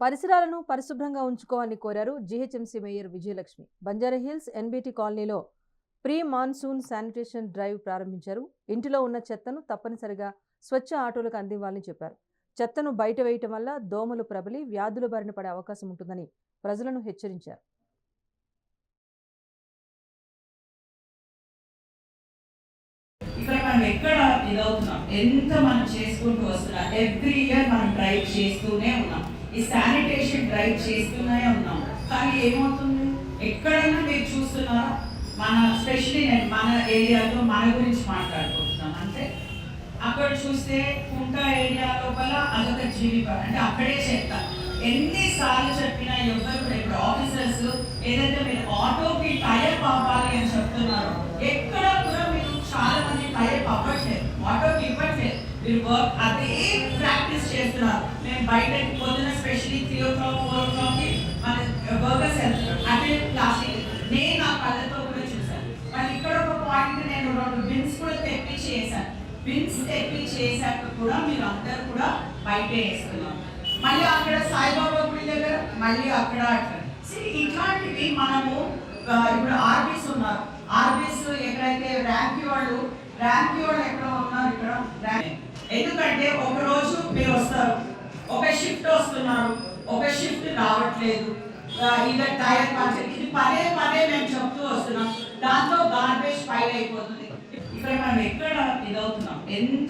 పరిసరాలను పరిశుభ్రంగా ఉంచుకోవాలని కోరారు GHMC mayor Vijayalakshmi. Banjara Hills NBT కాలనీలో ప్రీ మాన్సూన్ శానిటేషన్ డ్రైవ్ ప్రారంభించారు. ఇంటిలో ఉన్న చెత్తను తప్పనిసరిగా స్వచ్ఛ ఆటోలకు అందివ్వాలని చెప్పారు. చెత్తను బయట వేయటం వల్ల దోమలు ప్రబలి వ్యాధుల బారిన పడే అవకాశం ఉంటుందని ప్రజలను హెచ్చరించారు. ఇక్కడ మనం ఎక్కడ ఇదవుతున్నాం, ఎంత మనం చేసుకుంటూ వస్తున్నాం. ఎవ్రీ ఇయర్ మనం డ్రైవ్ చేస్తూనే ఉన్నాం, ఈ శానిటేషన్ డ్రైవ్ చేస్తూనే ఉన్నాం. కానీ ఏమవుతుంది, ఎక్కడైనా మీరు చూస్తున్నారా, మన స్పెషలీ నేను మన ఏరియాలో మన గురించి మాట్లాడుకుంటున్నాను. అంటే అక్కడ చూస్తే కుంట ఏరియా లోపల అదొక జీవితం, అంటే అక్కడే చెత్త. ఎన్నిసార్లు చెప్పినా ఎవరు ఇప్పుడు ఆఫీసర్స్ ఏదైతే మీరు ఆటోకి టైర్ పంపాలి అని చెప్తున్నారో, ఎక్కడ కూడా మీరు చాలా మంది టైర్ పంపట్లేదు, ఆటోకి ఇవ్వట్లేదు. మీరు వర్క్ అదే ప్రాక్టీస్ చేస్తున్నారు. మేము బయటకి పొద్దున స్పెషలీ 3 o'clock 4 o'clockకి మన వర్కర్స్ వెళ్తున్నారు, అదే ప్లాస్టిక్. నేను నా కళ్ళతో కూడా చూశాను. మళ్ళీ ఇక్కడ ఒక పాయింట్, నేను 2 బిన్స్ కూడా తెప్పించేసాను. బిన్స్ తెప్పించేసాక కూడా మీరు అందరు కూడా బయటే వేస్తున్నారు. మళ్ళీ అక్కడ సాయిబాబా గుడి దగ్గర మళ్ళీ అక్కడ ఇట్లాంటివి మనము ఇప్పుడు ఆర్బీస్ ఉన్నారు. ఆర్బీస్ ఎక్కడైతే ర్యాంక్ వాళ్ళు ఎక్కడ ఉన్నారు, ఇక్కడ ఎందుకంటే ఒక రోజు మీరు వస్తారు, ఒక షిఫ్ట్ వస్తున్నారు, ఒక షిఫ్ట్ రావట్లేదు, ఇలా టైర్ పంచర్, ఇది పదే మేము చెప్తూ వస్తున్నాం. దాంతో గార్బేజ్ ఫైల్ అయిపోతుంది. ఇక్కడ మనం ఎక్కడ ఇదవుతున్నాం, ఎంత